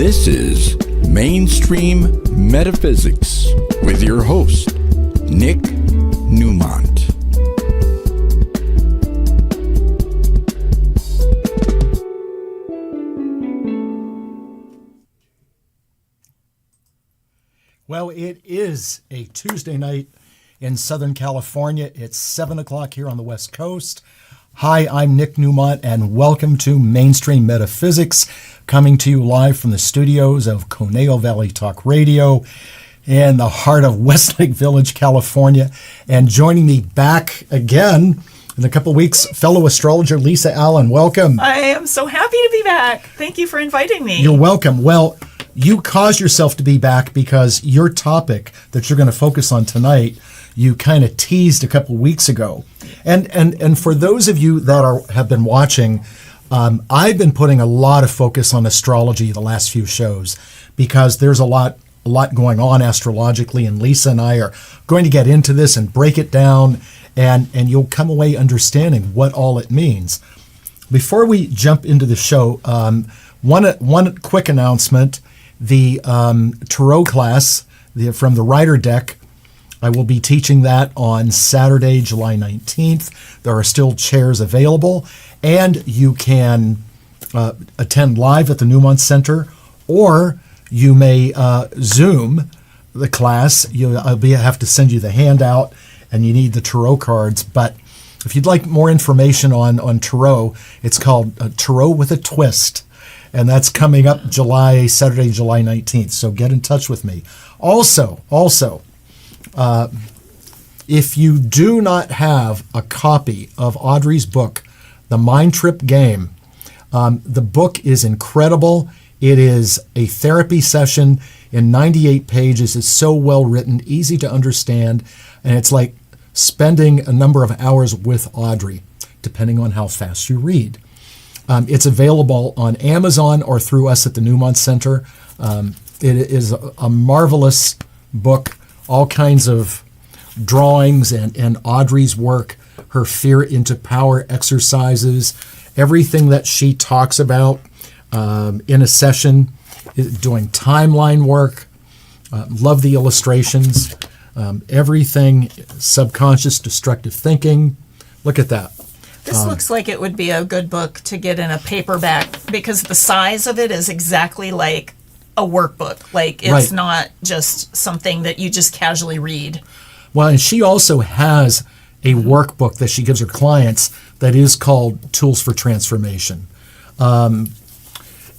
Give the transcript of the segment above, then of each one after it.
This is Mainstream Metaphysics with your host, Nick Newmont. Well, it is a Tuesday night in Southern California. It's 7 o'clock here on the West Coast. Hi, I'm Nick Newmont, and welcome to Mainstream Metaphysics, coming to you live from the studios of Conejo Valley Talk Radio in the heart of Westlake Village, California. And joining me back again in a couple of weeks, fellow astrologer Lisa Allen. Welcome. I am so happy to be back. Thank you for inviting me. You're welcome. Well, you caused yourself to be back because your topic that you're going to focus on tonight, you kind of teased a couple weeks ago. And for those of you that have been watching, I've been putting a lot of focus on astrology the last few shows because there's a lot going on astrologically, and Lisa and I are going to get into this and break it down, and you'll come away understanding what all it means. Before we jump into the show, one quick announcement. The Tarot class from the Rider deck, I will be teaching that on Saturday, July 19th. There are still chairs available, and you can attend live at the Newmont Center, or you may Zoom the class. I'll have to send you the handout, and you need the Tarot cards. But if you'd like more information on Tarot, it's called Tarot with a Twist. And that's coming up Saturday, July 19th. So get in touch with me. Also, if you do not have a copy of Audrey's book, The Mind Trip Game, the book is incredible. It is a therapy session in 98 pages. It's so well written, easy to understand, and it's like spending a number of hours with Audrey, depending on how fast you read. It's available on Amazon or through us at the Newmont Center. It is a marvelous book, all kinds of drawings and Audrey's work, her fear into power exercises, everything that she talks about in a session, doing timeline work. Love the illustrations, everything, subconscious destructive thinking. Look at that. This looks like it would be a good book to get in a paperback because the size of it is exactly like a workbook. Like it's not just something that you just casually read. Well, and she also has a workbook that she gives her clients that is called Tools for Transformation. And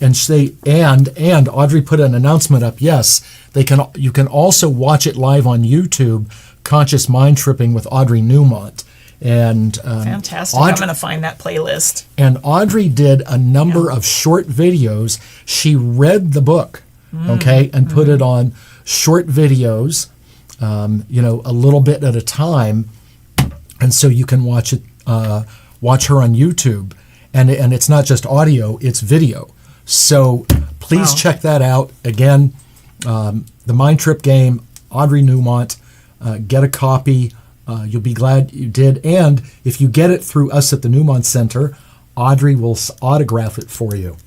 Audrey put an announcement up. Yes, you can also watch it live on YouTube, Conscious Mind Tripping with Audrey Newmont. And fantastic. I'm going to find that playlist. And Audrey did a number of short videos. She read the book, and put it on short videos, a little bit at a time. And so you can watch her on YouTube. And it's not just audio, it's video. So please check that out. Again, The Mind Trip Game, Audrey Newmont. Get a copy. You'll be glad you did. And if you get it through us at the Newmont Center, Audrey will autograph it for you.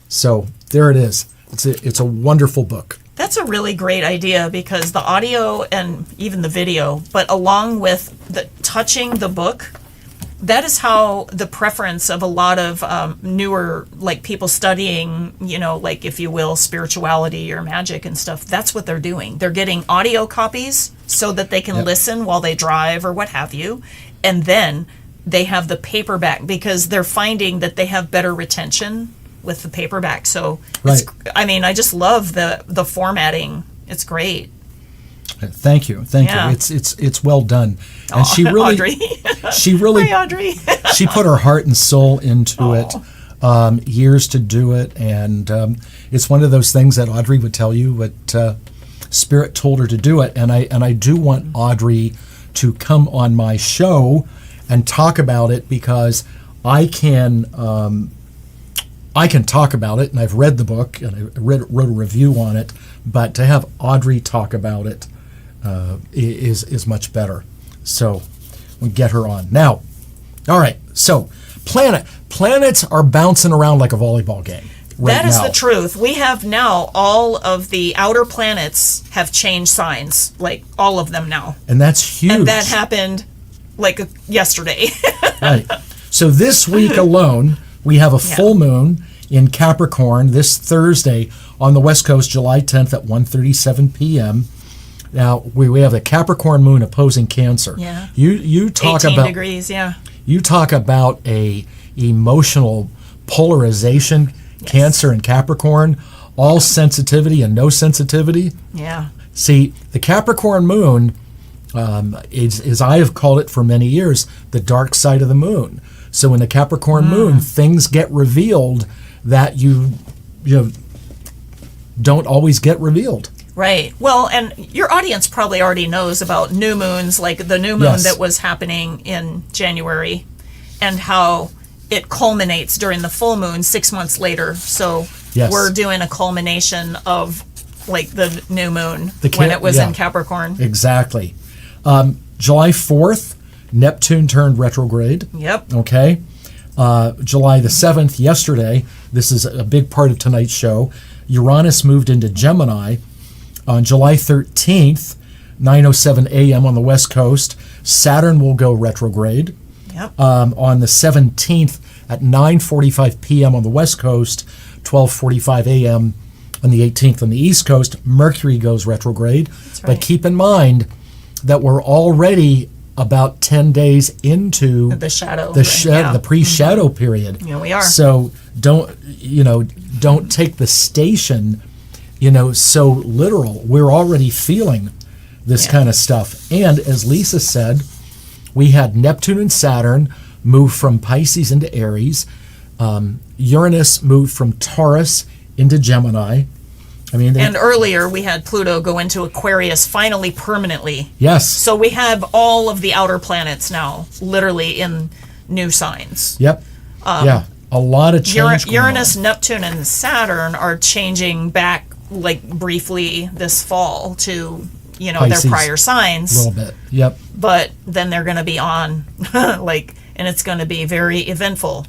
So there it is. It's a wonderful book. That's a really great idea because the audio and even the video, but along with the touching the book, that is how the preference of a lot of newer, like people studying, like if you will, spirituality or magic and stuff, that's what they're doing. They're getting audio copies so that they can listen while they drive or what have you. And then they have the paperback because they're finding that they have better retention with the paperback. So, I just love the formatting. It's great. Thank you. It's well done. And she really, Audrey. Hi, Audrey. She put her heart and soul into it, years to do it, and it's one of those things that Audrey would tell you, but Spirit told her to do it, and I do want Audrey to come on my show and talk about it because I can talk about it, and I've read the book and I wrote a review on it, but to have Audrey talk about it is much better. So we'll get her on. Now, all right, so planets are bouncing around like a volleyball game. right now. That is the truth. We have now all of the outer planets have changed signs, like all of them now. And that's huge. And that happened like yesterday. Right. So this week alone, we have a full moon in Capricorn this Thursday on the West Coast, July 10th at 1:37 p.m. Now, we have the Capricorn moon opposing Cancer. Yeah. You talk 18 about degrees, yeah. You talk about a emotional polarization, Cancer and Capricorn, all sensitivity and no sensitivity. Yeah. See, the Capricorn moon is, as I have called it for many years, the dark side of the moon. So in the Capricorn moon, things get revealed that you don't always get revealed. Right. Well, and your audience probably already knows about new moons, like the new moon that was happening in January, and how it culminates during the full moon 6 months later. So we're doing a culmination of like the new moon when it was in Capricorn. Exactly. July 4th, Neptune turned retrograde. Yep. Okay. July the 7th, yesterday, this is a big part of tonight's show, Uranus moved into Gemini. On July 13th, 9:07 a.m. on the West Coast, Saturn will go retrograde. Yep. On the 17th at 9:45 p.m. on the West Coast, 12:45 a.m. on the 18th on the East Coast, Mercury goes retrograde. That's right. But keep in mind that we're already about 10 days into the shadow, the pre-shadow period. Yeah, we are. So don't take the station, so literal. We're already feeling this kind of stuff. And as Lisa said, we had Neptune and Saturn move from Pisces into Aries. Uranus moved from Taurus into Gemini. And earlier we had Pluto go into Aquarius finally permanently. Yes. So we have all of the outer planets now literally in new signs. Yep. A lot of change. Uranus, Neptune, and Saturn are changing back like briefly this fall to Pisces, their prior signs. A little bit. Yep. But then they're going to be on and it's going to be very eventful.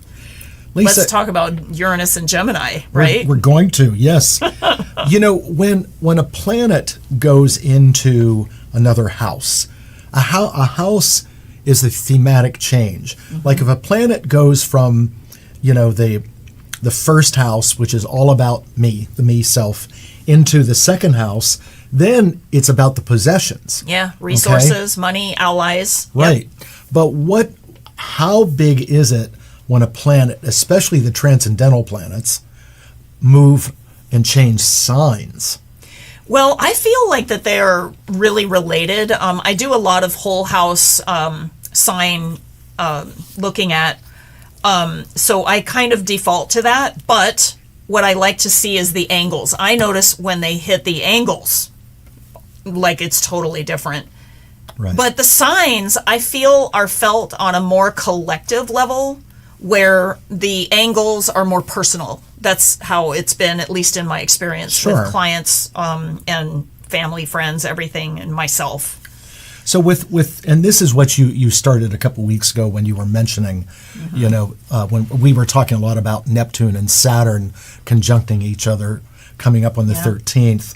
Lisa, let's talk about Uranus and Gemini, right? We're going to, yes. When a planet goes into another house, a house is a thematic change. Mm-hmm. Like if a planet goes from, the first house, which is all about me, the me self, into the second house, then it's about the possessions. Yeah, resources, money, allies. Right. Yep. But how big is it when a planet, especially the transcendental planets, move and change signs? Well, I feel like that they are really related. I do a lot of whole house sign looking at, so I kind of default to that. But what I like to see is the angles. I notice when they hit the angles, like it's totally different. Right. But the signs, I feel, are felt on a more collective level, where the angles are more personal. That's how it's been, at least in my experience with clients and family, friends, everything, and myself. So and this is what you started a couple weeks ago when you were mentioning, when we were talking a lot about Neptune and Saturn conjuncting each other coming up on the 13th.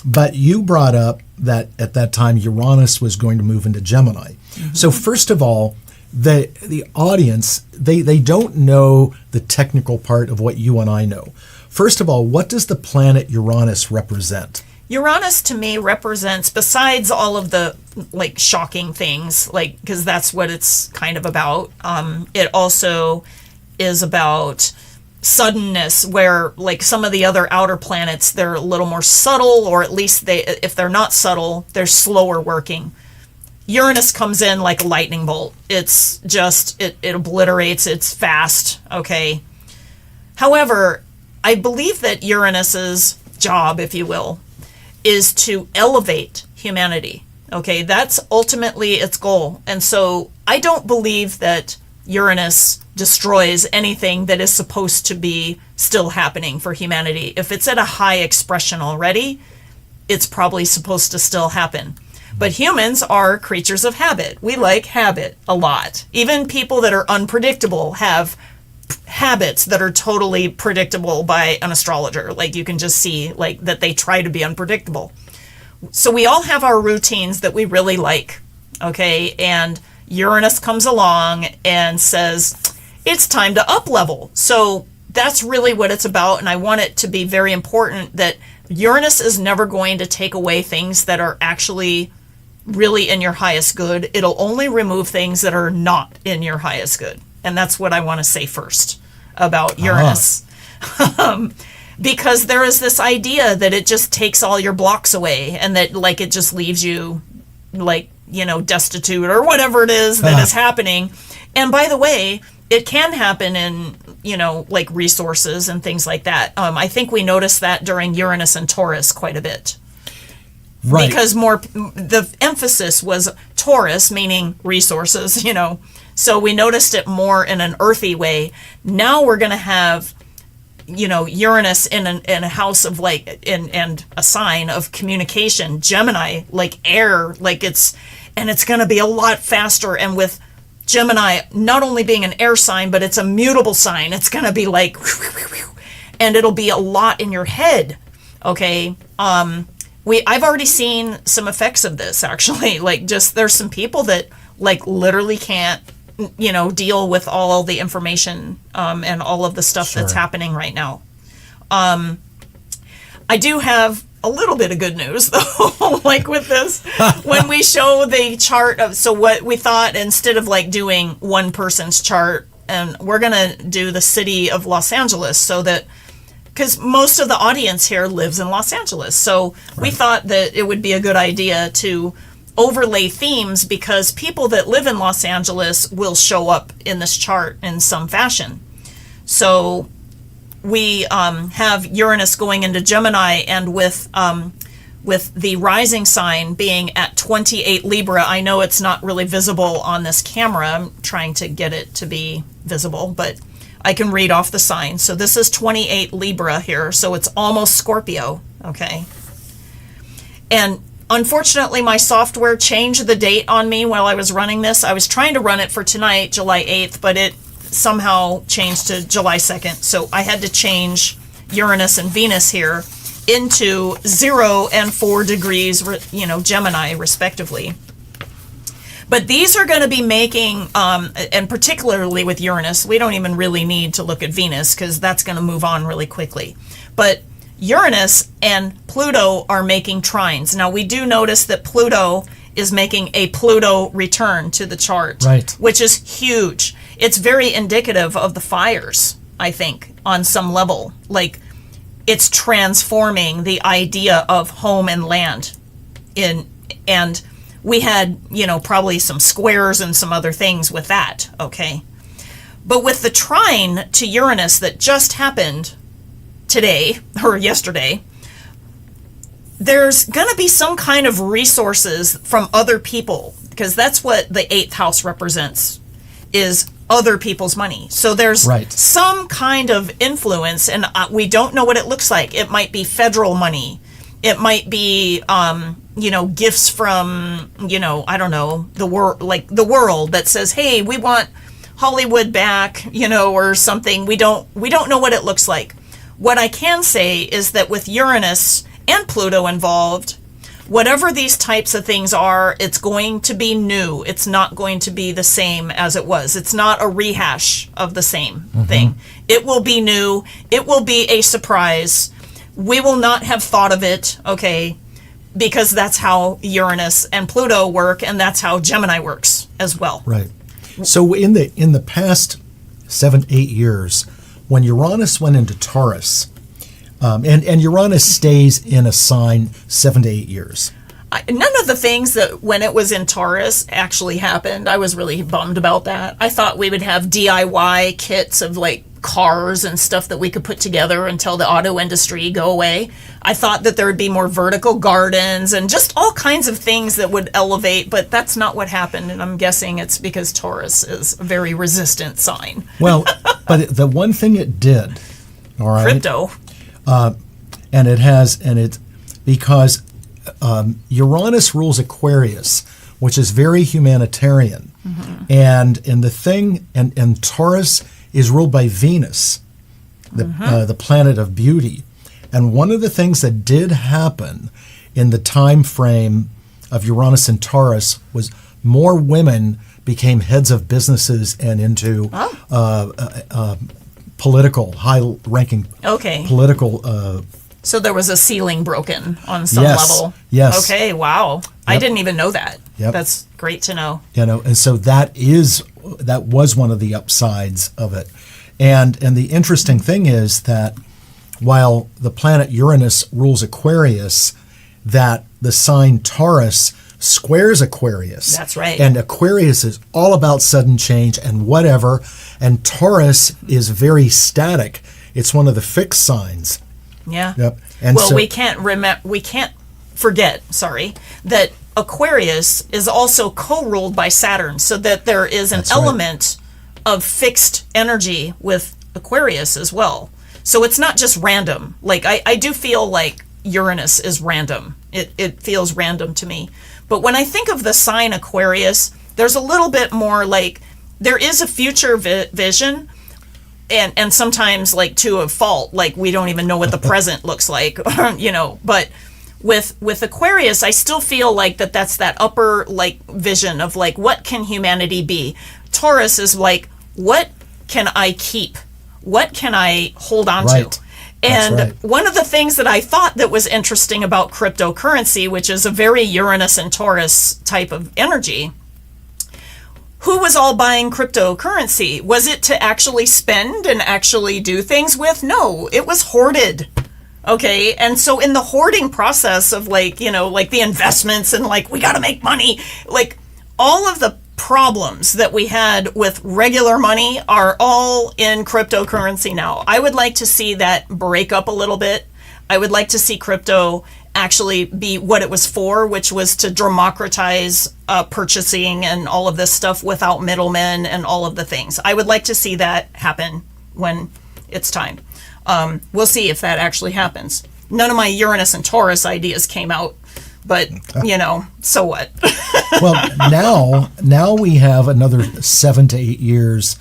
But you brought up that at that time Uranus was going to move into Gemini. Mm-hmm. So first of all, the audience, they don't know the technical part of what you and I know. First of all, what does the planet Uranus represent? Uranus to me represents, besides all of the like shocking things, like because that's what it's kind of about. It also is about suddenness, where like some of the other outer planets, they're a little more subtle, or at least if they're not subtle, they're slower working. Uranus comes in like a lightning bolt. It's just, it obliterates, it's fast, okay? However, I believe that Uranus's job, if you will, is to elevate humanity, okay? That's ultimately its goal. And so I don't believe that Uranus destroys anything that is supposed to be still happening for humanity. If it's at a high expression already, it's probably supposed to still happen. But humans are creatures of habit. We like habit a lot. Even people that are unpredictable have habits that are totally predictable by an astrologer. Like you can just see like that they try to be unpredictable. So we all have our routines that we really like, okay? And Uranus comes along and says, it's time to up level. So that's really what it's about. And I want it to be very important that Uranus is never going to take away things that are actually really in your highest good. It'll only remove things that are not in your highest good. And that's what I want to say first about Uranus. Because there is this idea that it just takes all your blocks away and that like it just leaves you like, destitute or whatever it is that is happening. And by the way, it can happen in, like resources and things like that. I think we noticed that during Uranus and Taurus quite a bit. Right. Because the emphasis was Taurus, meaning resources, So we noticed it more in an earthy way. Now we're going to have, Uranus in a house of like, and a sign of communication, Gemini, like air, like it's going to be a lot faster. And with Gemini not only being an air sign, but it's a mutable sign, it's going to be like, and it'll be a lot in your head. Okay. I've already seen some effects of this actually. Like just there's some people that like literally can't, deal with all the information and all of the stuff that's happening right now. I do have a little bit of good news though, like with this, when we show the chart of, so what we thought instead of like doing one person's chart, and we're going to do the city of Los Angeles so that, because most of the audience here lives in Los Angeles. So we thought that it would be a good idea to overlay themes because people that live in Los Angeles will show up in this chart in some fashion. So we have Uranus going into Gemini, and with the rising sign being at 28 Libra. I know it's not really visible on this camera. I'm trying to get it to be visible, but I can read off the sign. So this is 28 Libra here, so it's almost Scorpio, okay? And unfortunately, my software changed the date on me while I was running this. I was trying to run it for tonight, July 8th, but it somehow changed to July 2nd. So I had to change Uranus and Venus here into 0 and 4 degrees, Gemini, respectively. But these are going to be making, and particularly with Uranus, we don't even really need to look at Venus because that's going to move on really quickly. But Uranus and Pluto are making trines. Now, we do notice that Pluto is making a Pluto return to the chart, which is huge. It's very indicative of the fires, I think, on some level. Like, it's transforming the idea of home and land. And we had, probably some squares and some other things with that, okay? But with the trine to Uranus that just happened today or yesterday, there's going to be some kind of resources from other people, because that's what the 8th house represents, is other people's money. So there's some kind of influence, and we don't know what it looks like. It might be federal money. It might be, gifts from, I don't know, the world that says, hey, we want Hollywood back, or something. We don't know what it looks like. What I can say is that with Uranus and Pluto involved, whatever these types of things are, it's going to be new. It's not going to be the same as it was. It's not a rehash of the same thing. It will be new. It will be a surprise. We will not have thought of it, okay, because that's how Uranus and Pluto work, and that's how Gemini works as well. Right. So in the past 7 to 8 years, when Uranus went into Taurus, and Uranus stays in a sign 7 to 8 years. None of the things that when it was in Taurus actually happened. I was really bummed about that. I thought we would have DIY kits of like cars and stuff that we could put together until the auto industry go away. I thought that there would be more vertical gardens and just all kinds of things that would elevate, but that's not what happened. And I'm guessing it's because Taurus is a very resistant sign. Well, but the one thing it did, all right, crypto, because Uranus rules Aquarius, which is very humanitarian, and Taurus is ruled by Venus, the planet of beauty. And one of the things that did happen in the time frame of Uranus and Taurus was more women became heads of businesses and into political, high-ranking political. So there was a ceiling broken on some Yes, level. yes. Okay. Wow. I didn't even know that. Yep. That's great to know. And so that was one of the upsides of it. And the interesting thing is that while the planet Uranus rules Aquarius, that the sign Taurus squares Aquarius. That's right. And Aquarius is all about sudden change and whatever, and Taurus is very static. It's one of the fixed signs. Yeah. Yep. And well, so, we can't forget, that Aquarius is also co-ruled by Saturn, so that there is an element of fixed energy with Aquarius as well. So it's not just random. Like I do feel like Uranus is random. It feels random to me. But when I think of the sign Aquarius, there's a little bit more like there is a future vision, and sometimes like to a fault, like we don't even know what the present looks like, but with Aquarius, I still feel like that's that upper like vision of like what can humanity be. Taurus is like, what can I keep? What can I hold on to? And one of the things that I thought that was interesting about cryptocurrency, which is a very Uranus and Taurus type of energy, who was all buying cryptocurrency? Was it to actually spend and actually do things with? No, it was hoarded. Okay. And so in the hoarding process of like, like the investments and like, we got to make money, like all of the problems that we had with regular money are all in cryptocurrency now. I would like to see that break up a little bit. I would like to see crypto actually be what it was for, which was to democratize purchasing and all of this stuff without middlemen and all of the things. I would like to see that happen when it's time. We'll see if that actually happens. None of my Uranus and Taurus ideas came out, but so what? Well, now we have another 7 to 8 years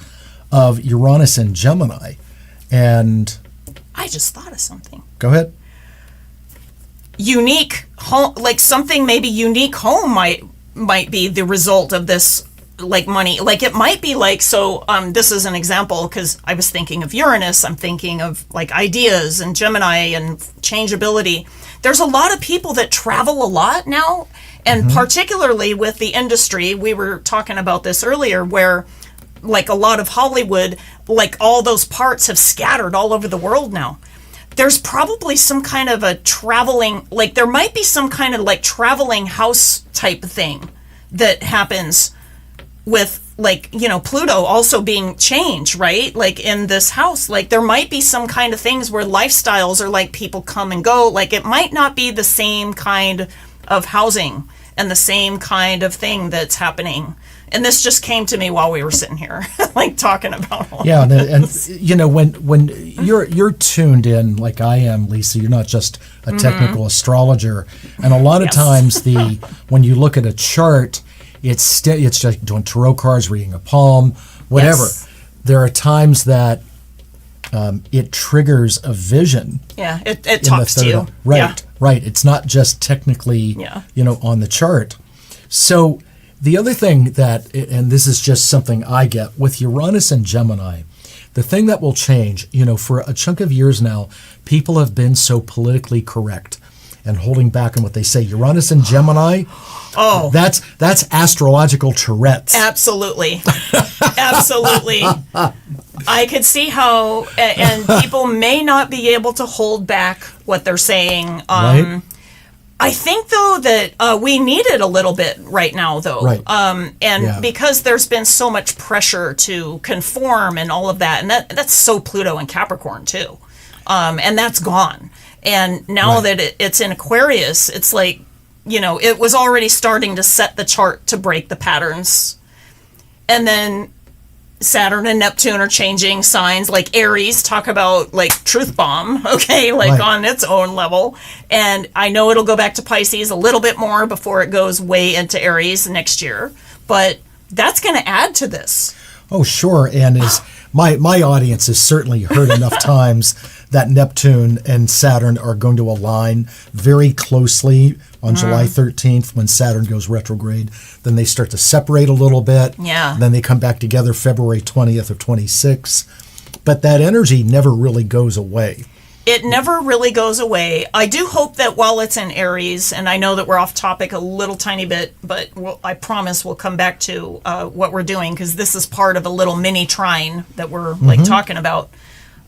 of Uranus and Gemini, and I just thought of something. Go ahead. Unique home, like something maybe unique home might be the result of this, like money. Like it might be like, so this is an example because I was thinking of Uranus. I'm thinking of like ideas and Gemini and changeability. There's a lot of people that travel a lot now, and particularly with the industry, we were talking about this earlier, where like a lot of Hollywood, like all those parts have scattered all over the world now. There's probably some kind of a traveling, like there might be some kind of like traveling house type thing that happens with like, Pluto also being changed, right? Like in this house, like there might be some kind of things where lifestyles are like people come and go. Like it might not be the same kind of housing and the same kind of thing that's happening. And this just came to me while we were sitting here, like talking about all this. When you're tuned in like I am, Lisa, you're not just a technical astrologer. And a lot of times when you look at a chart, it's just doing tarot cards, reading a palm, whatever. Yes. There are times that it triggers a vision. Yeah, it talks to you. Right. It's not just technically, on the chart. So the other thing that, and this is just something I get, with Uranus and Gemini, the thing that will change, for a chunk of years now, people have been so politically correct and holding back on what they say. Uranus and Gemini, that's astrological Tourette's. Absolutely. Absolutely. I could see how, and people may not be able to hold back what they're saying. Right. I think, though, that we need it a little bit right now, though. Right. Because there's been so much pressure to conform and all of that, and that's so Pluto and Capricorn, too. And that's gone. And now that it's in Aquarius, it's like, it was already starting to set the chart to break the patterns. And then Saturn and Neptune are changing signs, like Aries, talk about like truth bomb, on its own level. And I know it'll go back to Pisces a little bit more before it goes way into Aries next year, but that's going to add to this. Oh, sure. And my audience has certainly heard enough times that Neptune and Saturn are going to align very closely on July 13th when Saturn goes retrograde. Then they start to separate a little bit. Yeah. Then they come back together February 20th of 26. But that energy never really goes away. It never really goes away. I do hope that while it's in Aries, and I know that we're off topic a little tiny bit, but I promise we'll come back to what we're doing, because this is part of a little mini trine that we're talking about.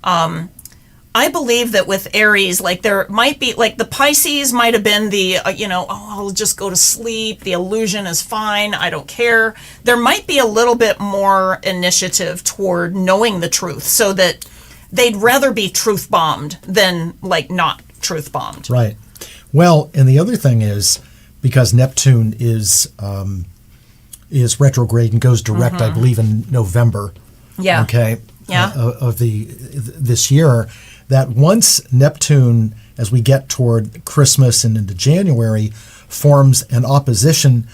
I believe that with Aries, like there might be, like the Pisces might have been the, I'll just go to sleep. The illusion is fine. I don't care. There might be a little bit more initiative toward knowing the truth, so that they'd rather be truth bombed than like not truth bombed. Right. Well, and the other thing is, because Neptune is retrograde and goes direct, I believe, in November. Yeah. Okay. Yeah. Of this year, that once Neptune, as we get toward Christmas and into January, forms an opposition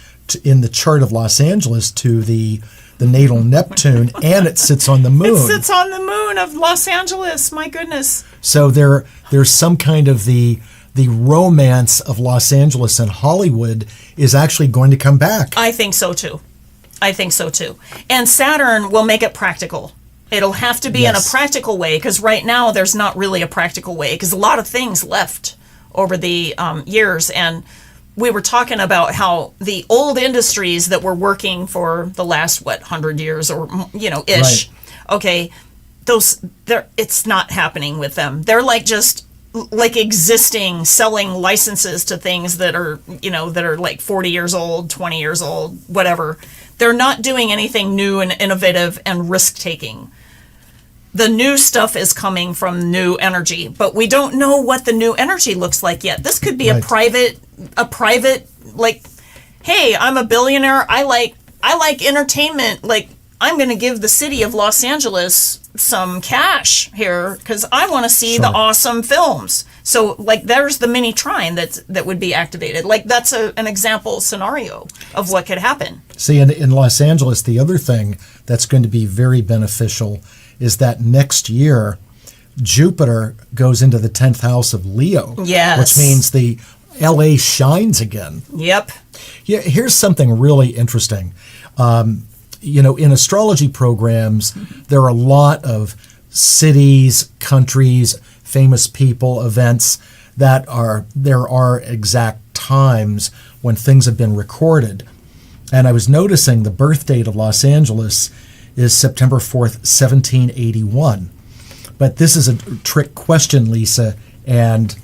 in the chart of Los Angeles to the natal Neptune, and it sits on the moon. It sits on the moon of Los Angeles. My goodness. So there's some kind of the romance of Los Angeles and Hollywood is actually going to come back. I think so too. And Saturn will make it practical. It'll have to be in a practical way, because right now there's not really a practical way, because a lot of things left over the years. And we were talking about how the old industries that were working for the last, 100 years or, ish. Right. Okay, it's not happening with them. They're like just like existing, selling licenses to things that are, that are like 40 years old, 20 years old, whatever. They're not doing anything new and innovative and risk-taking. The new stuff is coming from new energy, but we don't know what the new energy looks like yet. This could be a private, like, hey, I'm a billionaire. I like entertainment. Like, I'm going to give the city of Los Angeles some cash here because I want to see the awesome films. So, like, there's the mini trine that would be activated. Like, that's an example scenario of what could happen. See, in Los Angeles, the other thing that's going to be very beneficial is that next year, Jupiter goes into the 10th house of Leo. Yes. Which means the LA shines again. Yep. Yeah, here's something really interesting. In astrology programs, there are a lot of cities, countries, famous people, events there are exact times when things have been recorded. And I was noticing the birth date of Los Angeles is September 4th, 1781. But this is a trick question, Lisa, and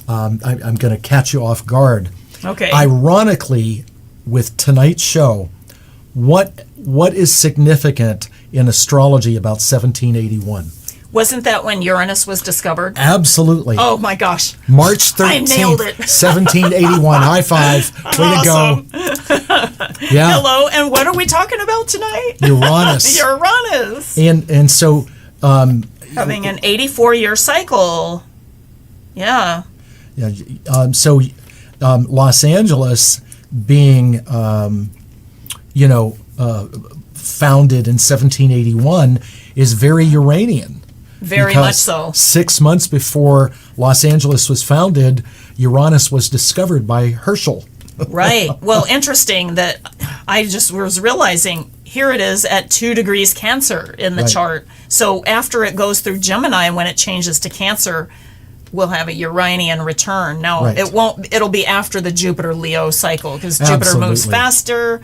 I'm going to catch you off guard. Okay. Ironically, with tonight's show, what is significant in astrology about 1781? Wasn't that when Uranus was discovered? Absolutely. Oh my gosh. March 13th, I nailed it. 1781. High five. Way Awesome. to go. Yeah. Hello, and what are we talking about tonight? Uranus. Uranus. And so having an 84-year cycle. Yeah. Yeah. Los Angeles being founded in 1781 is very Uranian. Very much so. 6 months before Los Angeles was founded, Uranus was discovered by Herschel. Right. Well, interesting that I just was realizing here it is at 2 degrees Cancer in the chart. So after it goes through Gemini, when it changes to Cancer, we'll have a Uranian return. Now, it'll be after the Jupiter Leo cycle because Jupiter moves faster.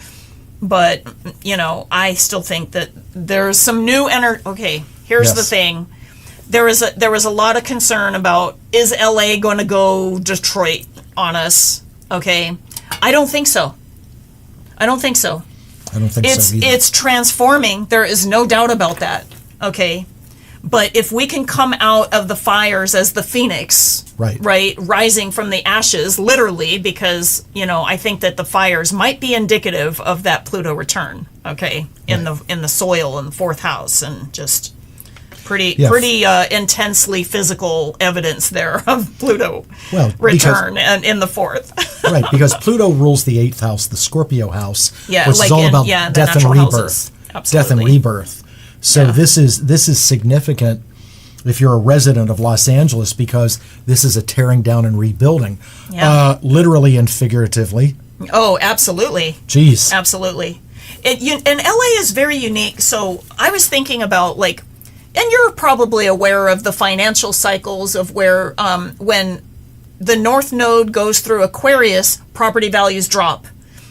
But, I still think that there's some new energy. Okay, here's the thing. There was a lot of concern about, is LA going to go Detroit on us? Okay. I don't think so. I don't think so either. It's transforming. There is no doubt about that. Okay. But if we can come out of the fires as the phoenix, right, rising from the ashes, literally, because, I think that the fires might be indicative of that Pluto return, okay, in the soil in the 4th house, and just pretty intensely physical evidence there of Pluto return and in the 4th. Right, because Pluto rules the 8th house, the Scorpio house, which like is all about death and rebirth. Absolutely. Death and rebirth. So Yeah. this is significant if you're a resident of Los Angeles, because this is a tearing down and rebuilding, Yeah. literally and figuratively. Oh, absolutely. Jeez. Absolutely. And LA is very unique. So I was thinking about like, and you're probably aware of the financial cycles of where when the North Node goes through Aquarius, property values drop.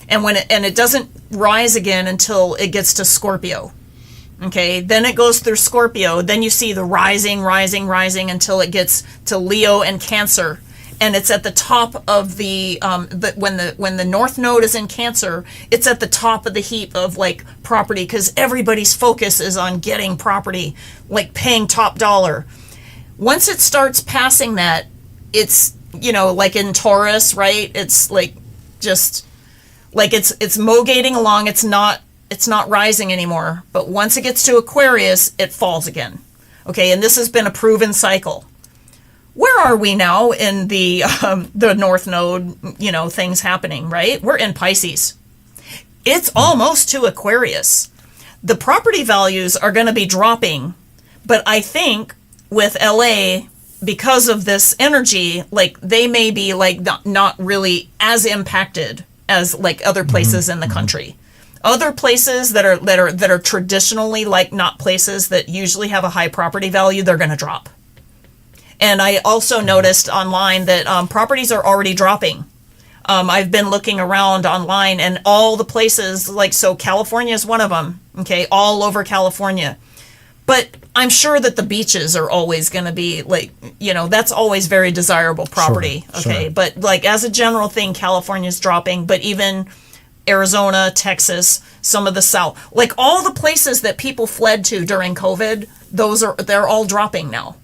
And it doesn't rise again until it gets to Scorpio. Okay, then it goes through Scorpio. Then you see the rising until it gets to Leo and Cancer. And it's at the top of when the North Node is in Cancer, it's at the top of the heap of like property, because everybody's focus is on getting property, like paying top dollar. Once it starts passing that, it's, like in Taurus, right? It's like just like it's mogating along. It's not rising anymore. But once it gets to Aquarius, it falls again. Okay, and this has been a proven cycle. Where are we now in the North Node, things happening, right? We're in Pisces. It's almost to Aquarius. The property values are going to be dropping, but I think with LA, because of this energy, like they may be like not really as impacted as like other places in the country. Other places that are traditionally like not places that usually have a high property value, they're going to drop. And I also noticed online that properties are already dropping. I've been looking around online, and all the places, like, so California is one of them, okay, all over California. But I'm sure that the beaches are always going to be, like, that's always very desirable property, Sure, okay? sure. But, like, as a general thing, California's dropping, but even Arizona, Texas, some of the South, like, all the places that people fled to during COVID, they're all dropping now.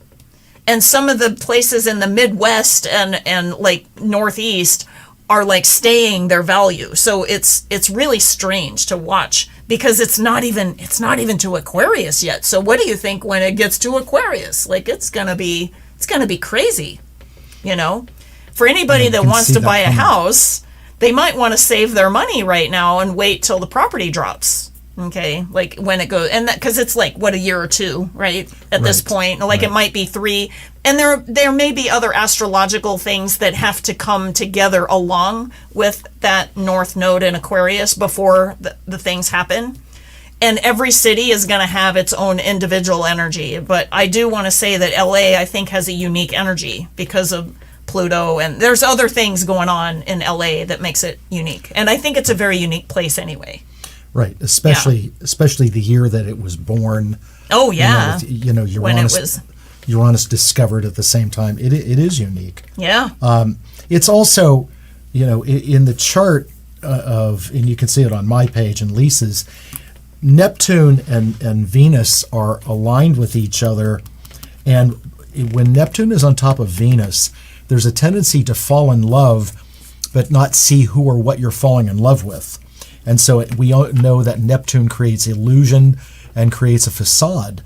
And some of the places in the Midwest and like Northeast are like staying their value. So it's really strange to watch, because it's not even to Aquarius yet. So what do you think when it gets to Aquarius? Like it's gonna be crazy, For anybody that can wants see to that buy a coming. house, they might want to save their money right now and wait till the property drops. Okay, like when it goes, and that, because it's like what, a year or two, right? At this Right, point, like right. it might be 3, and there may be other astrological things that have to come together along with that North Node in Aquarius before the things happen. And every city is going to have its own individual energy, but I do want to say that LA, I think, has a unique energy because of Pluto, and there's other things going on in LA that makes it unique. And I think it's a very unique place anyway. Right, especially the year that it was born. Oh yeah, Uranus, when it was, Uranus discovered at the same time. It is unique. yeah, It's also, in the chart and you can see it on my page and Lisa's, Neptune and Venus are aligned with each other, and when Neptune is on top of Venus, there's a tendency to fall in love, but not see who or what you're falling in love with. And so we all know that Neptune creates illusion and creates a facade,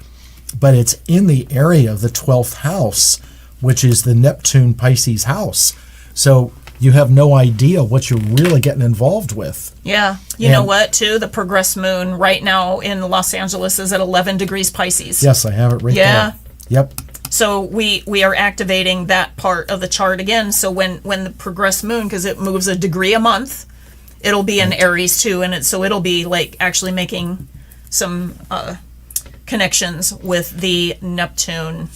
but it's in the area of the 12th house, which is the Neptune Pisces house. So you have no idea what you're really getting involved with. yeah. You know what? Too, the progress moon right now in Los Angeles is at 11 degrees Pisces. Yes, I have it right Yeah. there. Yep. So we are activating that part of the chart again. So when the progress moon, because it moves a degree a month, it'll be in Aries too, and it'll be like actually making some connections with the Neptune,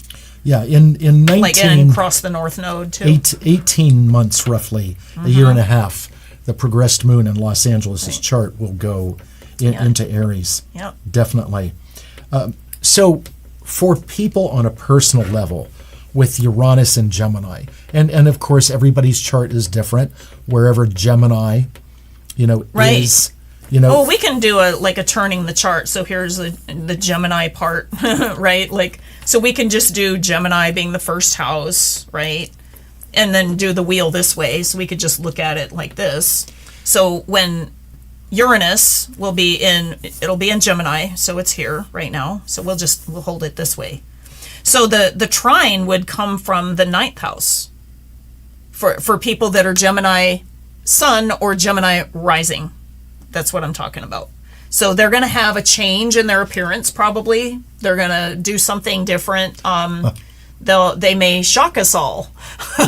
Yeah, in 19, like and across the North Node too. 18 months roughly, a year and a half, the progressed moon in Los Angeles' chart will go into Aries. Yep. Definitely. So for people on a personal level with Uranus and Gemini, and of course everybody's chart is different, wherever Gemini, Right. is, Oh, we can do a turning the chart. So here's the Gemini part, right? Like, so we can just do Gemini being the first house, right? And then do the wheel this way. So we could just look at it like this. So when Uranus it'll be in Gemini. So it's here right now. So we'll hold it this way. So the trine would come from the 9th house for people that are Gemini Sun or Gemini rising. That's what I'm talking about. So they're going to have a change in their appearance, probably. They're going to do something different. They may shock us all,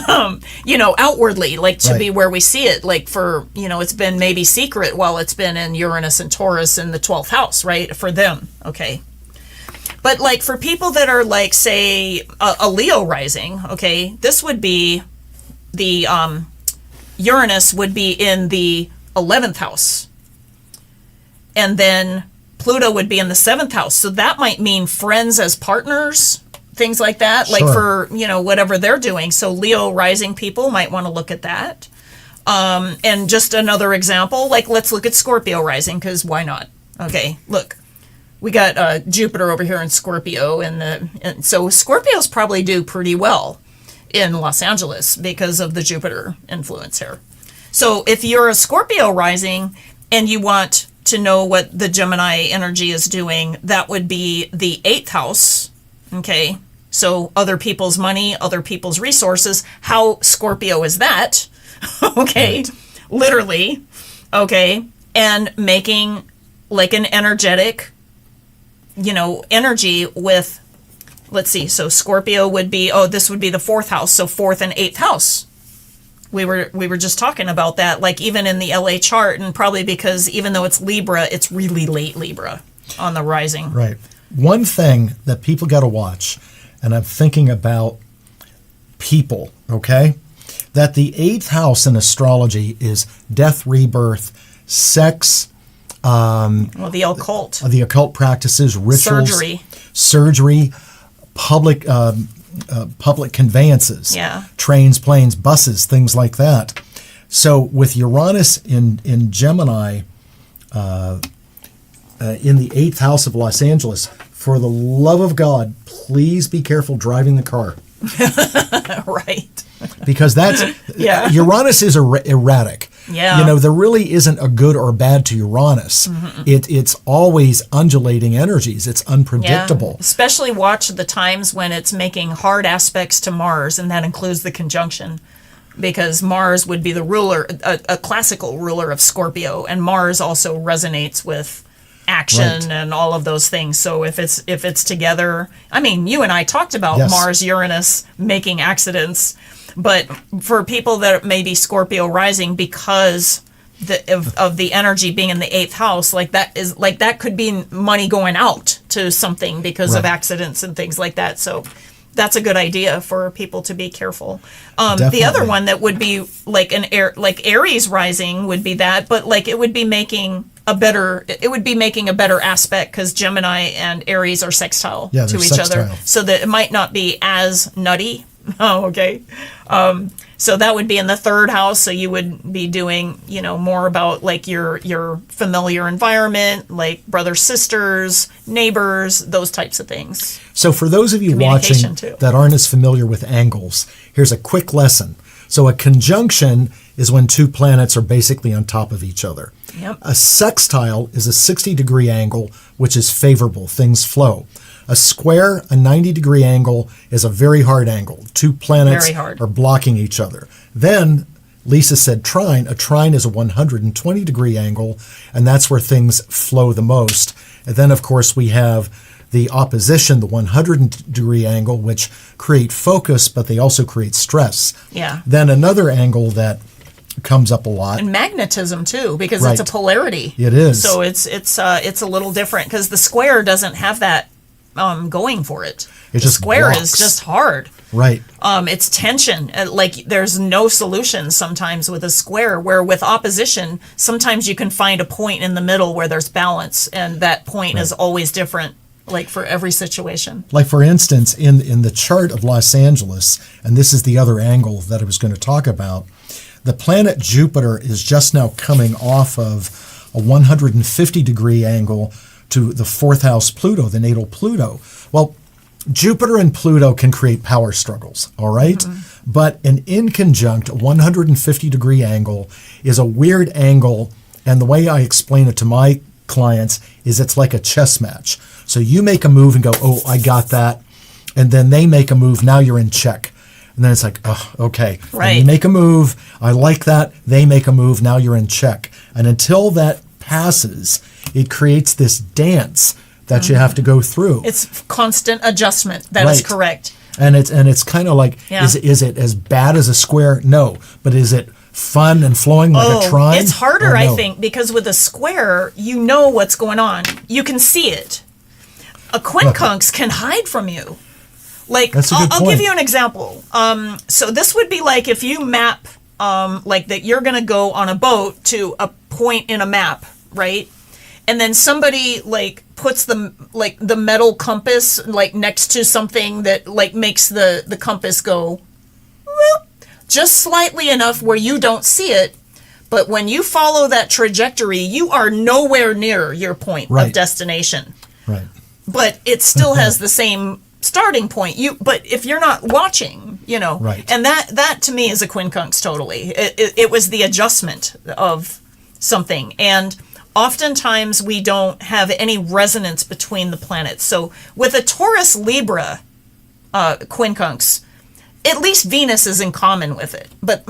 outwardly, like to be where we see it. Like for, it's been maybe secret while it's been in Uranus and Taurus in the 12th house, right? For them, okay. But like for people that are like, say, a Leo rising, okay, this would be the Uranus would be in the 11th house. And then Pluto would be in the 7th house. So that might mean friends as partners, things like that, like for, whatever they're doing. So Leo rising people might want to look at that. And just another example, like let's look at Scorpio rising, because why not? Okay, look. We got Jupiter over here in Scorpio, and so Scorpios probably do pretty well in Los Angeles because of the Jupiter influence here. So if you're a Scorpio rising and you want to know what the Gemini energy is doing, that would be the 8th house, okay? So other people's money, other people's resources. How Scorpio is that? Okay, right. Literally, okay, and making like an energetic energy with, let's see, so Scorpio would be, this would be the 4th house, so 4th and 8th house. We were just talking about that, like even in the LA chart, and probably because even though it's Libra, it's really late Libra on the rising. Right. One thing that people got to watch, and I'm thinking about people, okay, that the 8th house in astrology is death, rebirth, sex, the occult. The occult practices, rituals, surgery, public conveyances, trains, planes, buses, things like that. So with Uranus in Gemini, in the 8th house of Los Angeles, for the love of God, please be careful driving the car. Right. Because that's Uranus is erratic. Yeah. There really isn't a good or bad to Uranus. Mm-hmm. It's always undulating energies. It's unpredictable. Yeah. Especially watch the times when it's making hard aspects to Mars, and that includes the conjunction. Because Mars would be the ruler, a classical ruler of Scorpio, and Mars also resonates with action and all of those things. So if it's together, I mean, you and I talked about Mars, Uranus making accidents. But for people that may be Scorpio rising, because of the energy being in the 8th house, that could be money going out to something because of accidents and things like that. So that's a good idea for people to be careful. The other one that would be like Aries rising would be that, but like it would be making a better aspect because Gemini and Aries are sextile to each other, so that it might not be as nutty. Oh, okay. So that would be in the 3rd house. So you would be doing, more about like your familiar environment, like brothers, sisters, neighbors, those types of things. So for those of you watching that aren't as familiar with angles, here's a quick lesson. So a conjunction is when two planets are basically on top of each other. Yep. A sextile is a 60-degree angle, which is favorable. Things flow. A square, a 90-degree angle, is a very hard angle. Two planets are blocking each other. Then, Lisa said trine. A trine is a 120-degree angle, and that's where things flow the most. And then, of course, we have the opposition, the 100-degree angle, which create focus, but they also create stress. Yeah. Then another angle that comes up a lot. And magnetism too, because it's a polarity. It is. So it's a little different because the square doesn't have that going for it. The square is just hard. Right. It's tension. Like there's no solution sometimes with a square, where with opposition, sometimes you can find a point in the middle where there's balance, and that point is always different, like for every situation. Like for instance, in the chart of Los Angeles, and this is the other angle that I was going to talk about, the planet Jupiter is just now coming off of a 150-degree angle to the 4th house Pluto, the natal Pluto. Well, Jupiter and Pluto can create power struggles, all right? Mm-hmm. But an inconjunct 150-degree angle is a weird angle, and the way I explain it to my clients is it's like a chess match. So you make a move and go, oh, I got that, and then they make a move, now you're in check. And then it's like, oh, okay. Right. And you make a move, I like that, they make a move, now you're in check. And until that passes, it creates this dance that you have to go through. It's constant adjustment. That is Right. correct. And it's kind of like, Yeah. is it as bad as a square? No. But is it fun and flowing like a trine? It's harder, Or I no? think, because with a square, you know what's going on. You can see it. A quincunx can hide from you. Like, That's a good I'll point. give you an example. So this would be like if you map, like that you're going to go on a boat to a point in a map, right? And then somebody like puts the metal compass like next to something that like makes the compass go whoop, just slightly enough where you don't see it. But when you follow that trajectory, you are nowhere near your point Right. of destination. Right. But it still has the same starting point. But if you're not watching, Right. and that to me is a quincunx totally. It was the adjustment of something, and oftentimes we don't have any resonance between the planets. So with a Taurus Libra quincunx, at least Venus is in common with it. But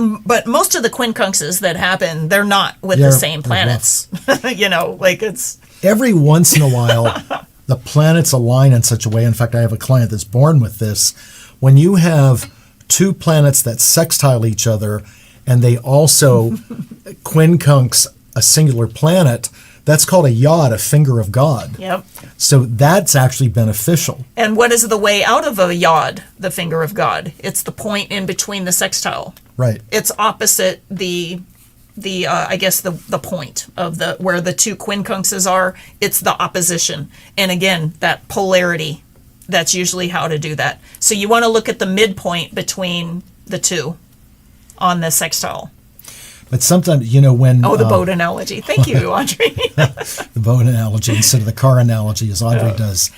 most of the quincunxes that happen, they're not with the They're- same they're planets. Like it's Every once in a while, the planets align in such a way. In fact, I have a client that's born with this. When you have two planets that sextile each other and they also quincunx a singular planet, that's called a yod, a finger of God. yep. So that's actually beneficial. And what is the way out of a yod, the finger of God? It's the point in between the sextile. Right. It's opposite the I guess the point of the where the two quincunxes are. It's the opposition. And again, that polarity. That's usually how to do that. So you want to look at the midpoint between the two on the sextile. But sometimes, when The boat analogy. Thank you, Audrey. the boat analogy instead of the car analogy, as Audrey does.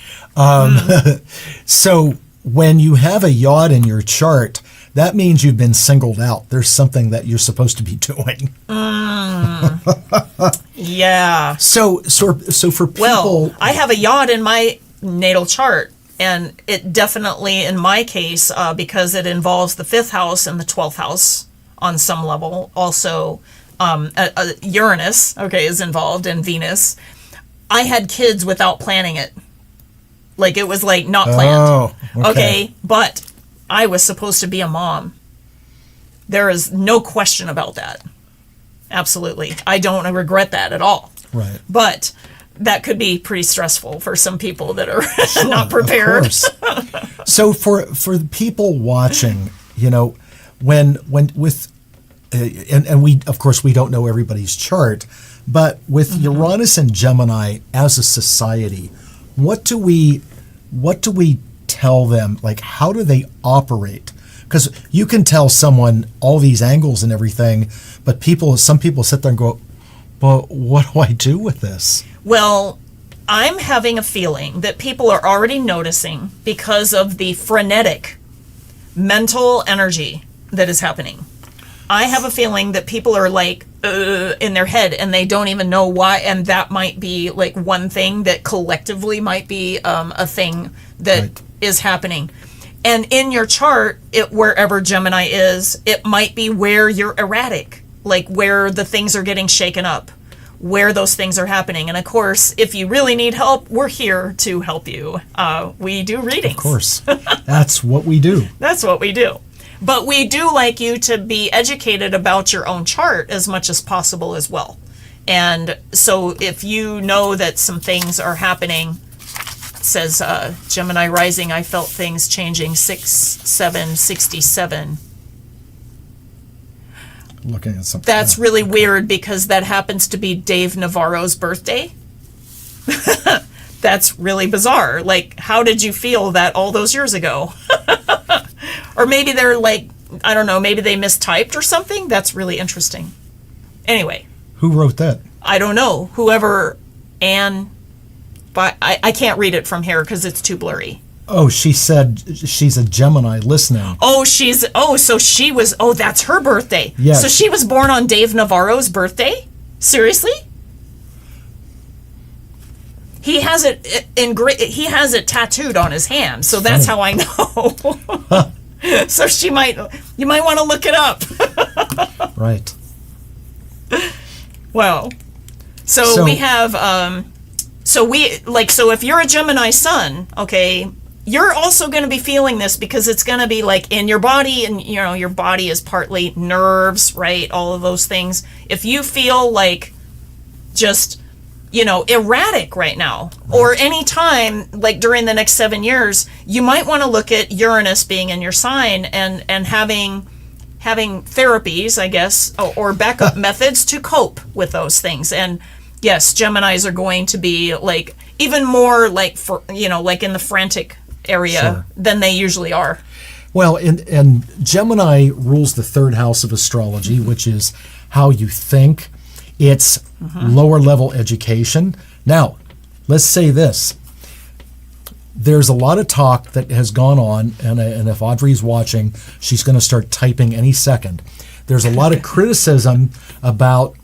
So when you have a yod in your chart, that means you've been singled out. There's something that you're supposed to be doing. Yeah. So for people, Well, I have a yod in my natal chart, and it definitely, in my case, because it involves the 5th house and the 12th house on some level, also Uranus, is involved, and Venus. I had kids without planning it. Like, it was like not planned. Oh, okay. But I was supposed to be a mom. There is no question about that. Absolutely. I don't regret that at all. right? But that could be pretty stressful for some people that are not prepared. Of course. So for the people watching, when with and we of course we don't know everybody's chart, but with Uranus and Gemini as a society, what do we tell them? Like, how do they operate? Because you can tell someone all these angles and everything, but some people sit there and go, "Well, what do I do with this?" Well, I'm having a feeling that people are already noticing because of the frenetic mental energy that is happening. I have a feeling that people are like in their head and they don't even know why, and that might be like one thing that collectively might be a thing that is happening. And in your chart, wherever Gemini is, it might be where you're erratic, like where the things are getting shaken up, where those things are happening. And of course, if you really need help, we're here to help you. We do readings. Of course, that's what we do. That's what we do. But we do like you to be educated about your own chart as much as possible as well. And so if you know that some things are happening, it says Gemini rising, I felt things changing 6/7/67. Looking at something. That's really weird because that happens to be Dave Navarro's birthday. That's really bizarre. Like, how did you feel that all those years ago? Or maybe they're like, I don't know, maybe they mistyped or something. That's really interesting. Anyway, Who wrote that? I don't know. Whoever, Anne, but I can't read it from here because it's too blurry. Oh, she said she's a Gemini listening. So she was, that's her birthday. Yes. So she was born on Dave Navarro's birthday? Seriously? He has it he has it tattooed on his hand, so that's how I know. So you might want to look it up. Right. Well, So we have, so if you're a Gemini sun, okay, you're also going to be feeling this because it's going to be like in your body, and you know, your body is partly nerves, right? All of those things. If you feel like just, you know, erratic right now, or any time like during the next 7 years, you might want to look at Uranus being in your sign and having therapies, I guess, or backup methods to cope with those things. And yes, Geminis are going to be like even more like, for, you know, like in the frantic area than they usually are. Well, and Gemini rules the third house of astrology, which is how you think. It's lower level education. Now, let's say this. There's a lot of talk that has gone on, and if Audrey's watching, she's going to start typing any second. There's a lot of criticism about,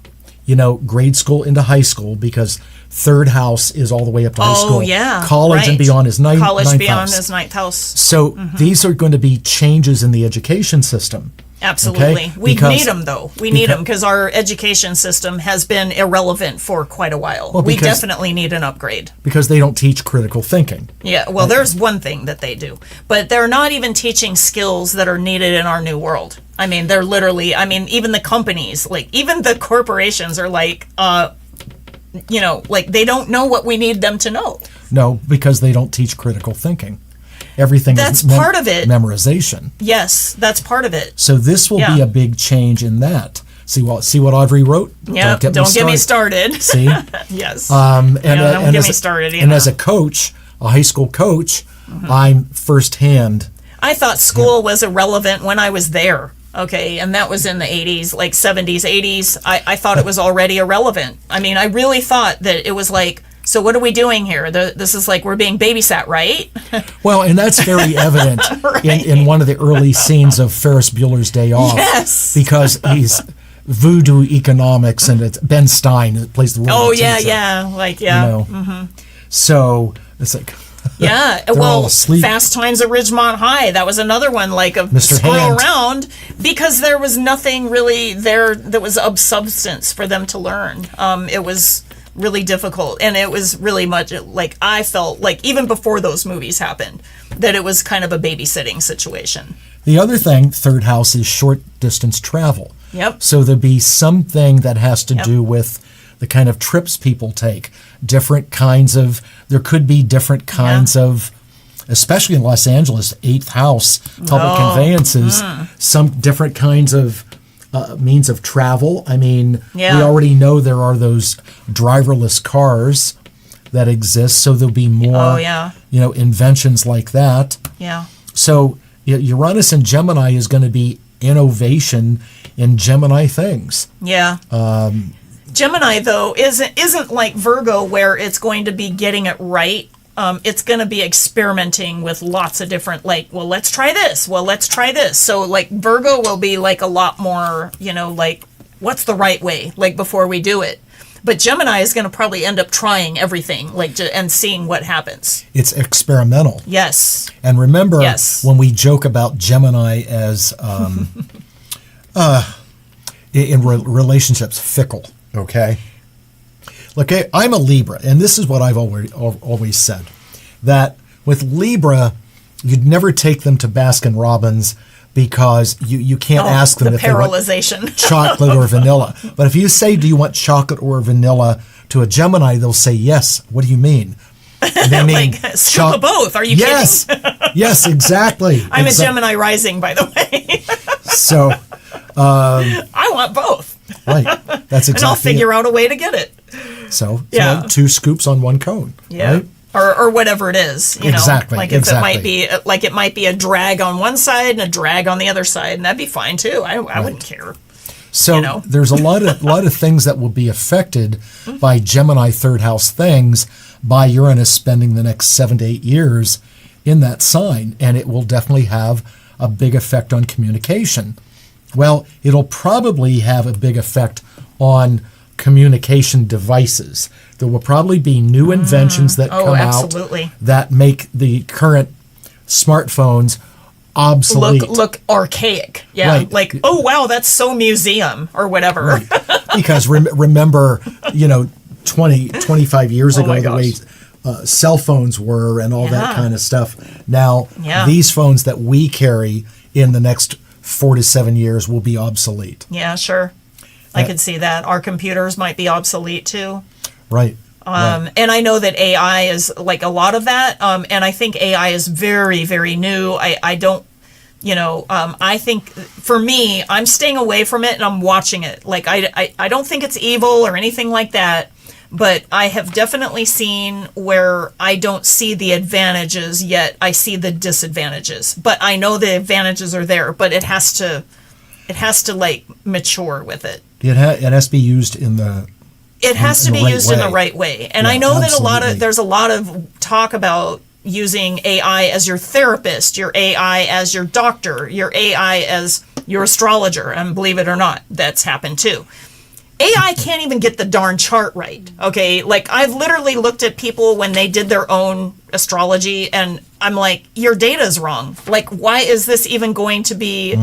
you know, grade school into high school, because third house is all the way up to high school. Oh, yeah. College and beyond is ninth beyond house. is ninth house. So these are going to be changes in the education system. Absolutely. Okay? We need them, though. We need them because our education system has been irrelevant for quite a while. Well, we definitely need an upgrade. Because they don't teach critical thinking. Yeah, well, there's one thing that they do. But they're not even teaching skills that are needed in our new world. I mean, they're literally, I mean, even the companies, like, even the corporations are like, you know, like, they don't know what we need them to know. No, because they don't teach critical thinking. Everything that's is part of it. Memorization. Yes, that's part of it. So this will be a big change in that. See what Audrey wrote? Yeah, don't get me started. See? Yes. Don't get me started. And as a coach, a high school coach, I'm firsthand. I thought school was irrelevant when I was there. Okay, and that was in the 80s, like 70s, 80s. I thought it was already irrelevant. I mean, I really thought that it was like, so what are we doing here? This is like we're being babysat, right? Well, and that's very evident in one of the early scenes of Ferris Bueller's Day Off. Yes. Because he's voodoo economics, and it's Ben Stein that plays the role. Oh, yeah, yeah. Like, yeah. You know? So it's like... Yeah, well, Fast Times at Ridgemont High, that was another one, like a Mr. screw Hand. around, because there was nothing really there that was of substance for them to learn. It was really difficult, and it was really much like, I felt like even before those movies happened, that it was kind of a babysitting situation. The other thing, third house, is short distance travel. Yep. So there'll be something that has to do with the kind of trips people take, different kinds of, there could be different kinds of, especially in Los Angeles, 8th house, public conveyances, some different kinds of means of travel. I mean, we already know there are those driverless cars that exist, so there'll be more, you know, inventions like that. Yeah. So Uranus in Gemini is going to be innovation in Gemini things. Yeah. Gemini, though, isn't like Virgo, where it's going to be getting it right. It's going to be experimenting with lots of different, like, well, let's try this. Well, let's try this. So, like, Virgo will be, like, a lot more, you know, like, what's the right way, like, before we do it. But Gemini is going to probably end up trying everything, like, and seeing what happens. It's experimental. Yes. And remember, when we joke about Gemini as, in relationships, fickle. Okay. Look, I'm a Libra, and this is what I've always said, that with Libra, you'd never take them to Baskin Robbins because you can't ask them if they want chocolate or vanilla. But if you say, do you want chocolate or vanilla to a Gemini, they'll say yes. What do you mean? They mean like, scoop of both. Are you kidding? Yes, exactly. I'm a Gemini rising, by the way. So... I want both. Right. That's exactly. And I'll figure out a way to get it. So 2 scoops on 1 cone. Yeah. Right? Or whatever it is. You know? Like if it might be a drag on one side and a drag on the other side, and that'd be fine too. I wouldn't care. So there's a lot of things that will be affected by Gemini third house things by Uranus spending the next 7 to 8 years in that sign, and it will definitely have a big effect on communication. Well, it'll probably have a big effect on communication devices. There will probably be new inventions that come out that make the current smartphones obsolete. Look archaic. Yeah. Right. Like, oh, wow, that's so museum or whatever. Right. Because remember, you know, 25 years Oh ago, my the way cell phones were and all that Yeah. kind of stuff. Now, Yeah. these phones that we carry in the next 4 to 7 years will be obsolete. Yeah, sure. I could see that. Our computers might be obsolete too. Right. Right. And I know that AI is like a lot of that. And I think AI is very, very new. I don't, I think for me, I'm staying away from it and I'm watching it. Like, I don't think it's evil or anything like that. But I have definitely seen where I don't see the advantages yet. I see the disadvantages. But I know the advantages are there. But it has to like mature with it. It has to be used in the It has to be right used in the way. right way. And Yeah, I know that absolutely. there's a lot of talk about using AI as your therapist, your AI as your doctor, your AI as your astrologer. And believe it or not, that's happened too. AI can't even get the darn chart right. Okay. Like, I've literally looked at people when they did their own astrology and I'm like, your data's wrong. Like, why is this even going to be,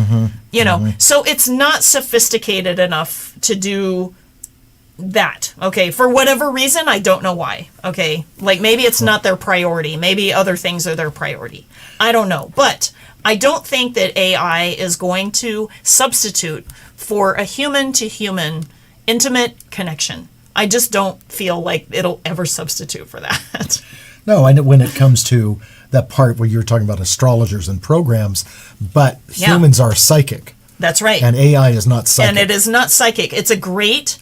So it's not sophisticated enough to do that. Okay. For whatever reason, I don't know why. Okay. Like, maybe it's not their priority. Maybe other things are their priority. I don't know. But I don't think that AI is going to substitute for a human to human intimate connection. I just don't feel like it'll ever substitute for that. No, I know when it comes to that part where you're talking about astrologers and programs, but Yeah. humans are psychic. That's right. And AI is not psychic. And it is not psychic. It's a great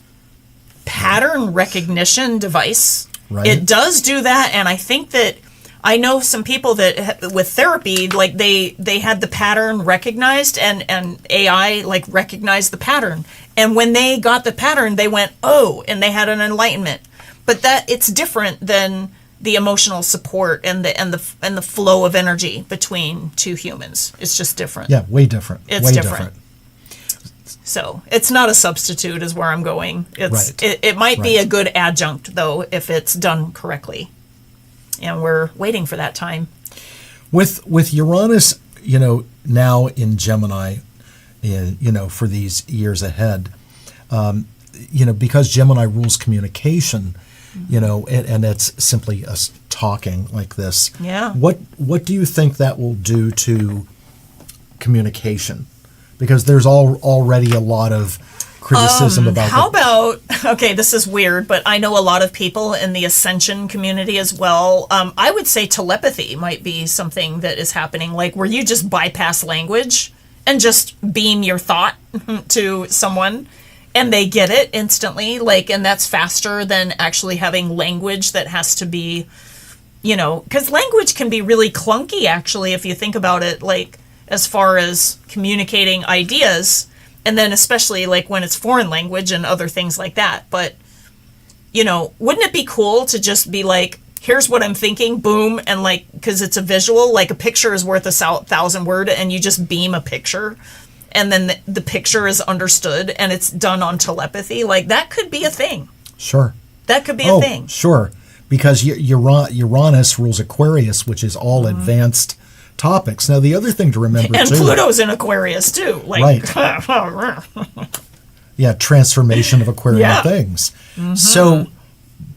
pattern recognition device. Right. It does do that, and I think that I know some people that with therapy, like they had the pattern recognized, and AI like recognized the pattern, and when they got the pattern, they went, oh, and they had an enlightenment. But that it's different than the emotional support and the flow of energy between two humans. It's just different. Yeah, way different. It's way different. So it's not a substitute is where I'm going. It's Right. it might be Right. a good adjunct though if it's done correctly. And we're waiting for that time. With Uranus, now in Gemini, for these years ahead, because Gemini rules communication, and it's simply us talking like this. Yeah. What do you think that will do to communication? Because there's already a lot of criticism about How about, okay, this is weird, but I know a lot of people in the Ascension community as well. I would say telepathy might be something that is happening, like where you just bypass language and just beam your thought to someone and they get it instantly, and that's faster than actually having language that has to be, because language can be really clunky actually if you think about it, as far as communicating ideas. And then especially when it's foreign language and other things like that. But, wouldn't it be cool to just be like, here's what I'm thinking, boom, and because it's a visual, like a picture is worth 1,000 word, and you just beam a picture, and then the picture is understood, and it's done on telepathy. That could be a thing. Sure. That could be a thing. Sure. Because Uranus rules Aquarius, which is all advanced topics. Now, the other thing to remember, And too... Pluto's in Aquarius, too. Right. Yeah, transformation of Aquarian Yeah. things. So,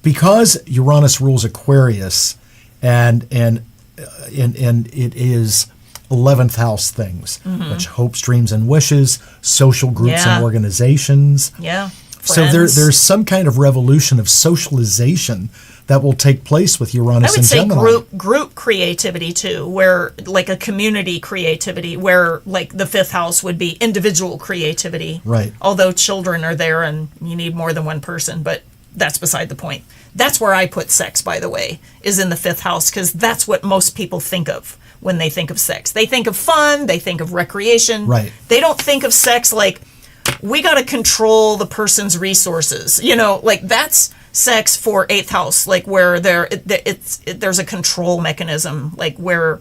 because Uranus rules Aquarius, and it is 11th house things, which hopes, dreams, and wishes, social groups Yeah. and organizations. Yeah. So there's some kind of revolution of socialization that will take place with I Uranus would and say Gemini. group creativity too, where a community creativity, where the fifth house would be individual creativity. Right. Although children are there and you need more than one person, but that's beside the point. That's where I put sex, by the way, is in the fifth house, because that's what most people think of when they think of sex. They think of fun, they think of recreation. Right. They don't think of sex like, we got to control the person's resources. That's sex for eighth house, where there's a control mechanism, where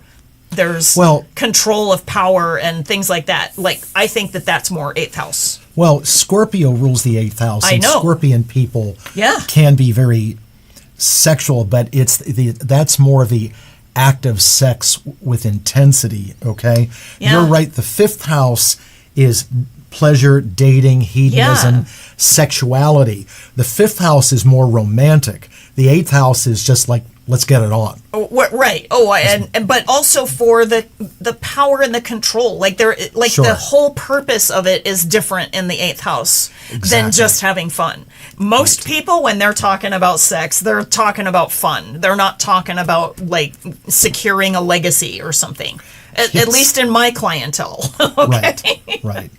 there's control of power and things like that. I think that's more eighth house. Well, Scorpio rules the 8th house. I and know. Scorpion people Yeah. can be very sexual, but that's more the act of sex with intensity, okay? Yeah. You're right. The 5th house is pleasure, dating, hedonism, Yeah. sexuality. The 5th house is more romantic. The 8th house is just like, let's get it on. Right. Oh, and but also for the power and the control. Like Sure. the whole purpose of it is different in the 8th house than Exactly. just having fun. Most people, when they're talking about sex, they're talking about fun. They're not talking about like securing a legacy or something. At Yes. least in my clientele. Okay. Right.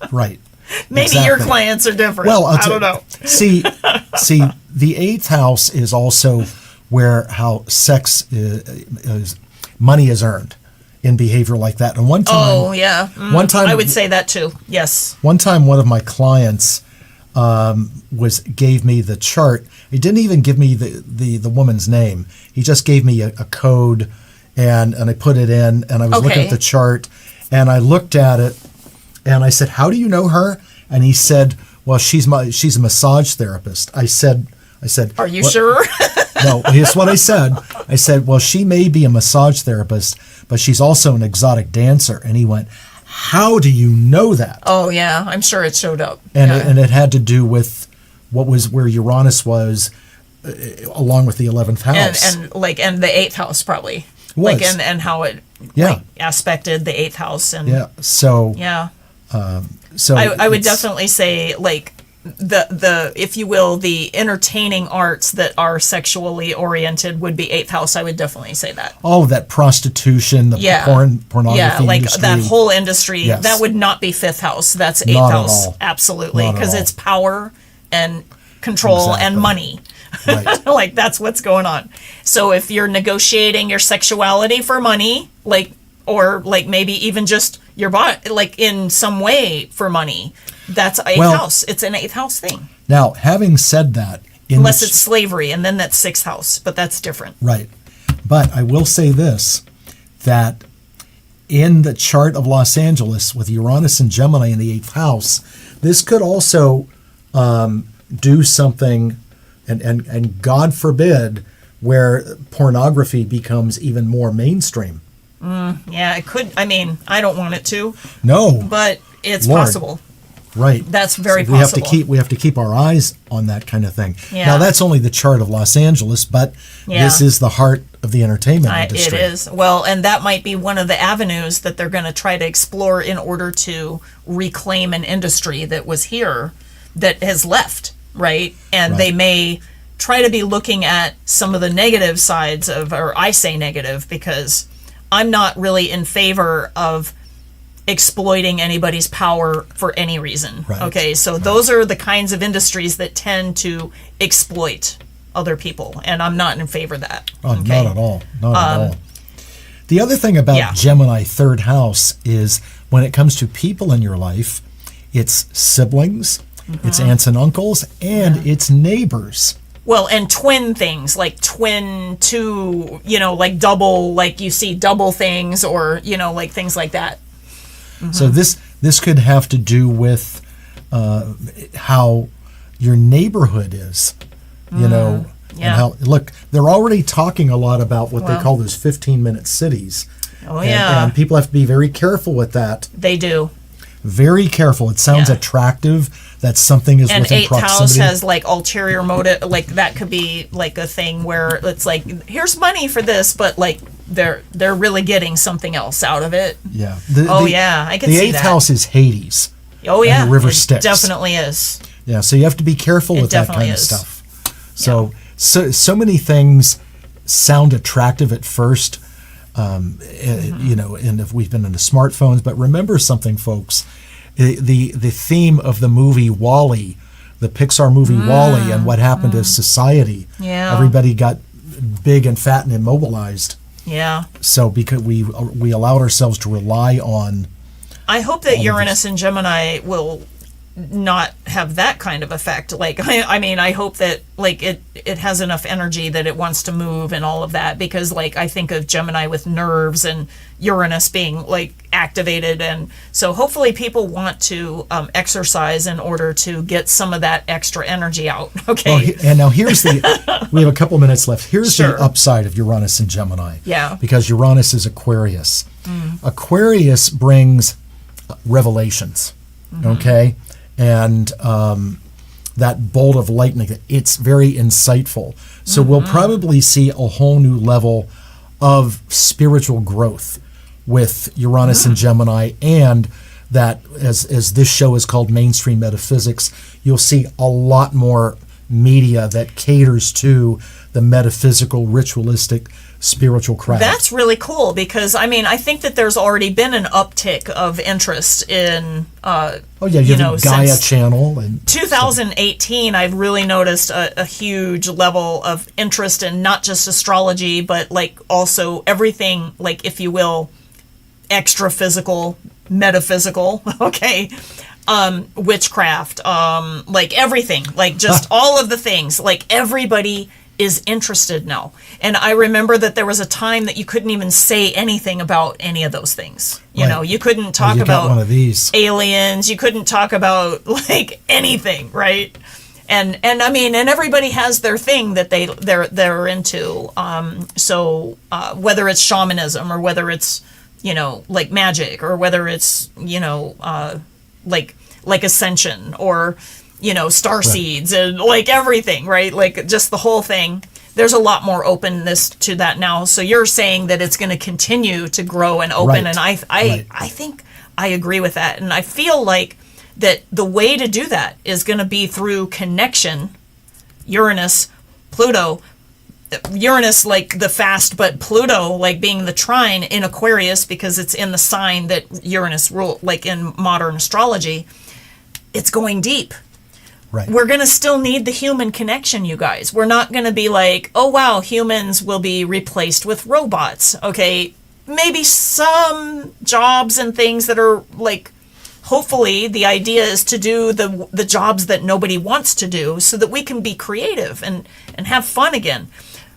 Maybe your Exactly. clients are different. Well, I don't know. See, the 8th house is also where how sex is money is earned in behavior like that. And one time, Oh, yeah. one time I would say that too. Yes. One time, one of my clients gave me the chart. He didn't even give me the woman's name. He just gave me a code, and I put it in, and I was looking at Okay. the chart, and I looked at it, and I said, "How do you know her?" And he said, "Well, she's a massage therapist." I said, Are you "What?" sure? No, here's what I said. I said, "Well, she may be a massage therapist, but she's also an exotic dancer." And he went, "How do you know that?" Oh, yeah. I'm sure it showed up. And Yeah. and it had to do with where Uranus was, along with the 11th house. and the 8th house probably. Was. Like and how it Yeah. like, aspected the 8th house and Yeah. So yeah. so I would it's- definitely say like the if you will the entertaining arts that are sexually oriented would be 8th house. I would definitely say that. Oh, that prostitution, the Yeah. pornography Yeah, like industry. that whole industry. Yes. That would not be 5th house. That's 8th Not at house. all. Absolutely, Not at because all. it's power and control and Exactly. money. Right. Like that's what's going on. So if you're negotiating your sexuality for money, like or like maybe even just your body, like in some way for money, that's 8th Well- house. It's an 8th house thing, Now, having said that, unless it's slavery, and then that's 6th house, but that's different. right. But I will say this, that in the chart of Los Angeles with Uranus and Gemini in the 8th house, this could also do something, and God forbid, where pornography becomes even more mainstream. Yeah, it could. I mean, I don't want it to, No, but it's Lord. possible. right. That's very So we have possible. to keep our eyes on that kind of thing. Yeah. Now that's only the chart of Los Angeles, but Yeah. this is the heart of the entertainment It industry. is. Well, and that might be one of the avenues that they're going to try to explore in order to reclaim an industry that was here that has left, right? And they may try to be looking at some of the negative sides of, or I say negative because I'm not really in favor of exploiting anybody's power for any reason. Right. Okay, so those are the kinds of industries that tend to exploit other people, and I'm not in favor of that. Oh, okay? not at all. Not at all. The other thing about yeah. Gemini 3rd house is when it comes to people in your life, it's siblings, it's aunts and uncles, and it's neighbors. Well, and twin things, like twin two, like double, like you see double things or, like things like that. So this could have to do with how your neighborhood is, yeah. and how, look, they're already talking a lot about what they Well. call those 15-minute cities. Oh, And- yeah. And people have to be very careful with that. They do. Very careful. It sounds Yeah. attractive that something is And within 8th house proximity. has like ulterior motive, like that could be like a thing where it's like, here's money for this, but like they're really getting something else out of it. Yeah. Yeah, I can the see 8th that. house is Hades. Oh yeah, the river it Styx. definitely is. Yeah, so you have to be careful It with that definitely kind of is. stuff. So many things sound attractive at first, and if we've been into smartphones. But remember something, folks. The theme of the movie WALL-E, the Pixar movie WALL-E, and what happened to society. Yeah. Everybody got big and fat and immobilized. Yeah. So because we allowed ourselves to rely on. I hope that Uranus and Gemini will not have that kind of effect. Like, I mean, I hope that like it has enough energy that it wants to move and all of that, because like I think of Gemini with nerves and Uranus being like activated, and so hopefully people want to exercise in order to get some of that extra energy out. Okay. And now here's we have a couple minutes left. Here's Sure. the upside of Uranus and Gemini. Yeah. Because Uranus is Aquarius. Aquarius brings revelations. okay? And that bolt of lightning, it's very insightful. So we'll probably see a whole new level of spiritual growth with Uranus and Gemini, and that as this show is called Mainstream Metaphysics, you'll see a lot more media that caters to the metaphysical, ritualistic, spiritual craft. That's really cool because, I mean, I think that there's already been an uptick of interest in, you know, the Gaia channel. And 2018, I've really noticed a huge level of interest in not just astrology, but like also everything, like, if you will, extra physical, metaphysical, okay, witchcraft, like everything, like just all of the things, like everybody is interested now. And I remember that there was a time that you couldn't even say anything about any of those things. You know, you couldn't talk about one of these aliens, you couldn't talk about like anything, right? And I mean, and everybody has their thing that they're into. So whether it's shamanism or whether it's, you know, like magic, or whether it's, you know, like ascension, or, you know, star seeds, and like everything, right? Like just the whole thing. There's a lot more openness to that now. So you're saying that it's going to continue to grow and open, and I think I agree with that, and I feel like that the way to do that is going to be through connection. Uranus, Pluto. Uranus like the fast, but Pluto like being the trine in Aquarius, because it's in the sign that Uranus rule, like in modern astrology. It's going deep. Right. We're going to still need the human connection, you guys. We're not going to be like, oh wow, humans will be replaced with robots. Okay, maybe some jobs and things that are like, hopefully the idea is to do the jobs that nobody wants to do, so that we can be creative and have fun again.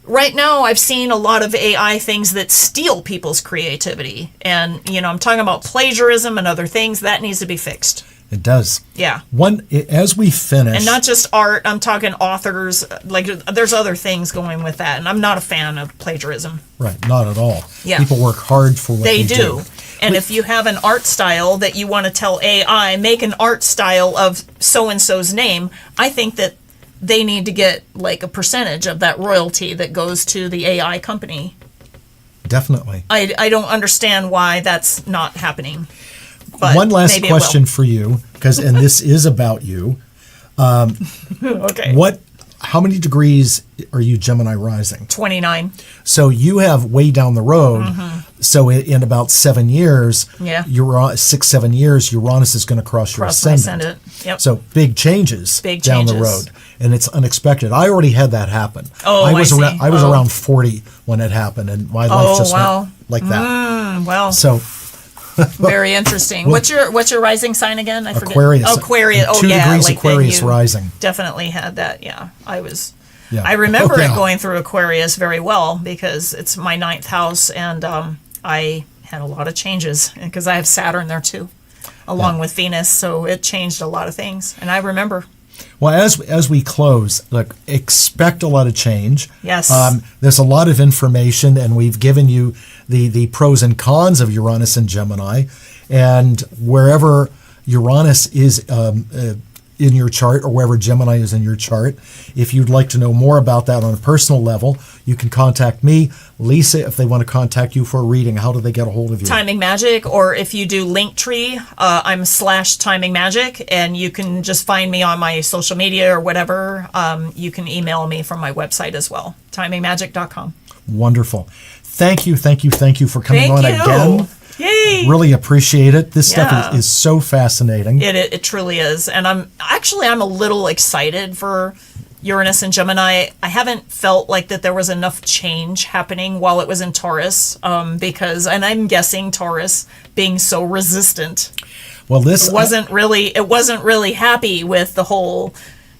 Right now, I've seen a lot of AI things that steal people's creativity. And, you know, I'm talking about plagiarism and other things. That needs to be fixed. It does. Yeah. As we finish. And not just art. I'm talking authors. Like, there's other things going with that. And I'm not a fan of plagiarism. Right. Not at all. Yeah. People work hard for what they do. And if you have an art style that you want to tell AI, make an art style of so-and-so's name, I think that they need to get like a percentage of that royalty that goes to the AI company. Definitely. I don't understand why that's not happening. But one last question for you, and this is about you. Okay. How many degrees are you Gemini rising? 29. So you have way down the road. So in about 7 years, 6-7 years, Uranus is going to cross your ascendant. Yep. So big changes down the road, and it's unexpected. I already had that happen. Oh, I see. I was around 40 when it happened, and my life just went like that. Wow. So. Very interesting. What's your rising sign again? I forget. Aquarius. Aquarius. And 2 degrees Aquarius rising. Definitely had that. Yeah, I remember it going through Aquarius very well, because it's my 9th house, and I had a lot of changes because I have Saturn there too, along with Venus. So it changed a lot of things, and I remember. Well, as we close, look, expect a lot of change. Yes. There's a lot of information, and we've given you the pros and cons of Uranus and Gemini. And wherever Uranus is in your chart, or wherever Gemini is in your chart, if you'd like to know more about that on a personal level, you can contact me, Lisa, if they want to contact you for a reading. How do they get a hold of you? Timing Magic, or if you do Linktree, I'm /Timing Magic, and you can just find me on my social media or whatever. You can email me from my website as well, timingmagic.com. Wonderful. Thank you for coming on again. Yay! Really appreciate it. This stuff is so fascinating. It truly is. And I'm a little excited for Uranus and Gemini. I haven't felt like that there was enough change happening while it was in Taurus, because, and I'm guessing Taurus being so resistant. Well, this wasn't really happy with the whole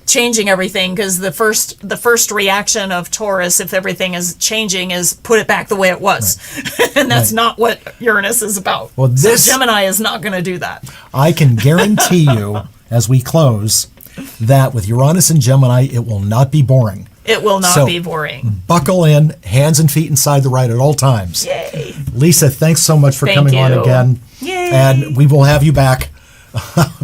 changing everything, because the first reaction of Taurus, if everything is changing, is put it back the way it was. Right. And that's not what Uranus is about. Well, so Gemini is not going to do that. I can guarantee you, as we close, that with Uranus and Gemini, it will not be boring. It will not be boring. Buckle in, hands and feet inside the ride at all times. Yay. Lisa, thanks so much for coming on again. Yay. And we will have you back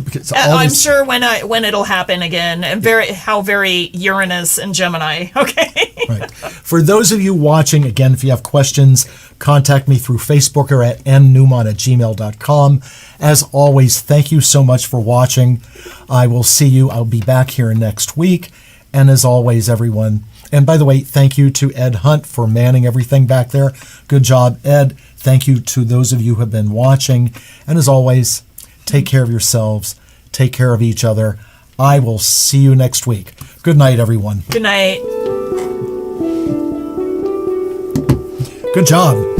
Because I'm always- sure when it'll happen again, and how very Uranus and Gemini. Okay. Right. For those of you watching, again, if you have questions, contact me through Facebook or at mnewmont@gmail.com. As always, thank you so much for watching. I will see you. I'll be back here next week. And as always, everyone, and by the way, thank you to Ed Hunt for manning everything back there. Good job, Ed. Thank you to those of you who have been watching. And as always, take care of yourselves. Take care of each other. I will see you next week. Good night, everyone. Good night. Good job.